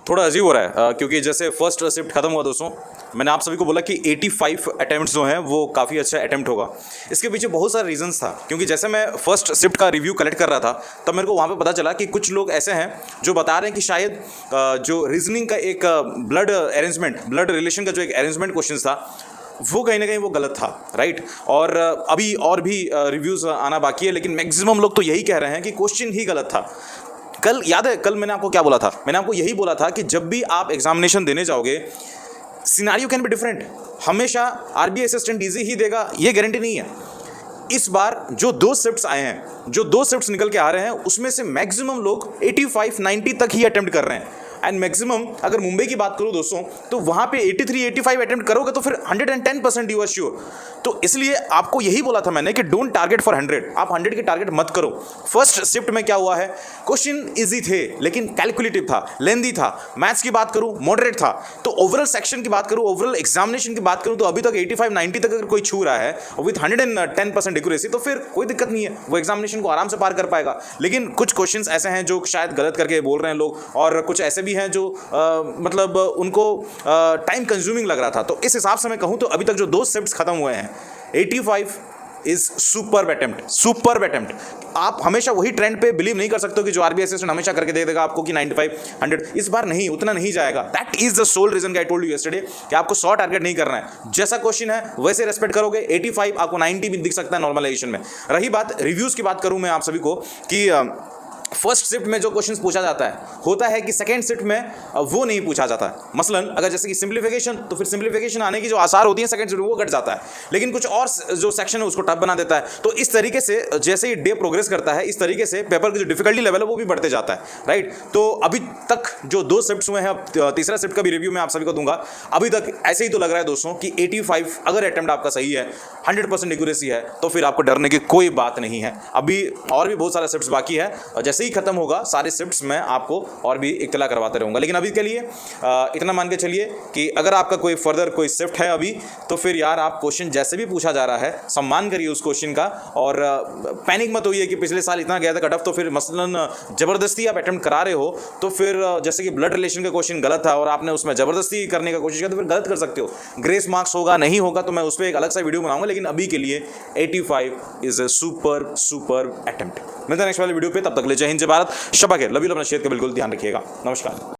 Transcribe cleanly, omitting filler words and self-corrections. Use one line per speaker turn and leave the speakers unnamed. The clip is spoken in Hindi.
थोड़ा अजीब हो रहा है क्योंकि जैसे फर्स्ट शिफ्ट खत्म हुआ दोस्तों, मैंने आप सभी को बोला कि 85 अटेम्प्ट्स जो हैं वो काफ़ी अच्छा अटेम्प्ट होगा। इसके पीछे बहुत सारे रीजंस था, क्योंकि जैसे मैं फर्स्ट शिफ्ट का रिव्यू कलेक्ट कर रहा था तब मेरे को वहाँ पे पता चला कि कुछ लोग ऐसे हैं जो बता रहे हैं कि शायद जो रीजनिंग का एक ब्लड रिलेशन का जो एक अरेंजमेंट क्वेश्चन था वो कहीं ना कहीं वो गलत था, राइट। और अभी और भी रिव्यूज़ आना बाकी है, लेकिन मैक्सिमम लोग तो यही कह रहे हैं कि क्वेश्चन ही गलत था। कल याद है, कल मैंने आपको क्या बोला था? मैंने आपको यही बोला था कि जब भी आप एग्जामिनेशन देने जाओगे सिनारियो कैन बी डिफरेंट। हमेशा आरबीआई असिस्टेंट ईजी ही देगा ये गारंटी नहीं है। इस बार जो 2 शिफ्ट्स आए हैं, जो 2 शिफ्ट्स निकल के आ रहे हैं, उसमें से मैक्सिमम लोग 85-90 तक ही अटेम्प्ट कर रहे हैं। एंड मैक्सिमम अगर मुंबई की बात करूं दोस्तों तो वहां पे 83-85 अटेम्प्ट करोगे तो फिर 110% यू आर श्योर। तो इसलिए आपको यही बोला था मैंने कि डोंट टारगेट फॉर 100, आप 100 के टारगेट मत करो। फर्स्ट शिफ्ट में क्या हुआ है, क्वेश्चन इजी थे लेकिन कैलकुलेटिव था, लेंदी था। मैथ्स की बात करूं मॉडरेट था। तो ओवरऑल सेक्शन की बात करूं, ओवरऑल एग्जामिनेशन की बात करूं तो अभी तक 85-90 तक अगर कोई छू रहा है विथ 110% एक्यूरेसी तो फिर कोई दिक्कत नहीं है, वो एग्जामिनेशन को आराम से पार कर पाएगा। लेकिन कुछ क्वेश्चंस ऐसे हैं जो शायद गलत करके बोल रहे हैं लोग, और कुछ ऐसे भी हैं जो मतलब उनको टाइम कंज्यूमिंग लग रहा था। तो इस हिसाब से मैं कहूं तो अभी तक जो 2 शिफ्ट्स खत्म हुए हैं 85 इज सुपर अटेम्प्ट। आप हमेशा वही ट्रेंड पे बिलीव नहीं कर सकते हो कि जो आरबीआई असिस्टेंट हमेशा करके दे देगा आपको कि 95-100। इस बार नहीं, उतना नहीं जाएगा। That is the sole reason I told you yesterday कि आपको 100 टारगेट नहीं करना है। जैसा क्वेश्चन है वैसे रेस्पेक्ट करोगे। 85 आपको 90 भी दिख सकता है नॉर्मलाइजेशन में। रही बात रिव्यूज की बात करूं मैं आप सभी को कि फर्स्ट शिफ्ट में जो क्वेश्चंस पूछा जाता है होता है कि सेकंड शिफ्ट में वो नहीं पूछा जाता है। मसलन अगर जैसे कि सिंप्लीफिकेशन, तो फिर सिंप्लीफिकेशन आने की जो आसार होती है सेकंड शिफ्ट में वो घट जाता है, लेकिन कुछ और जो सेक्शन है उसको टफ बना देता है। तो इस तरीके से जैसे ही डे प्रोग्रेस करता है इस तरीके से पेपर की जो डिफिकल्टी लेवल है वो भी बढ़ते जाता है, राइट। तो अभी तक जो 2 शिफ्ट्स हुए हैं, तीसरा शिफ्ट का भी रिव्यू मैं आप सभी को दूंगा। अभी तक ऐसे ही तो लग रहा है दोस्तों कि 85 अगर अटेम्प्ट आपका सही है, 100% एक्यूरेसी है, तो फिर आपको डरने की कोई बात नहीं है। अभी और भी बहुत सारा शिफ्ट्स बाकी है, जैसे ही खत्म होगा सारे शिफ्ट्स में आपको और भी इत्तला करवाते रहूंगा। लेकिन अभी के लिए इतना मान के चलिए कि अगर आपका कोई फर्दर कोई शिफ्ट है अभी, तो फिर यार आप क्वेश्चन जैसे भी पूछा जा रहा है सम्मान करिए उस क्वेश्चन का, और पैनिक मत होइए कि पिछले साल इतना गया था कट ऑफ तो फिर मसलन जबरदस्ती आप अटेम्प्ट करा रहे हो, तो फिर जैसे कि ब्लड रिलेशन का क्वेश्चन गलत था और आपने उसमें जबरदस्ती करने का कोशिश किया तो फिर गलत कर सकते हो। ग्रेस मार्क्स होगा नहीं होगा तो मैं उस पर एक अलग सा वीडियो बनाऊंगा, लेकिन अभी के लिए 85 इज ए सुपर अटेम्प्ट। मिलते हैं नेक्स्ट वाले वीडियो पे, तब तक ले जय हिंद जय भारत, शबा खैर, लव यू, अपना सेहत का बिल्कुल ध्यान रखिएगा। नमस्कार।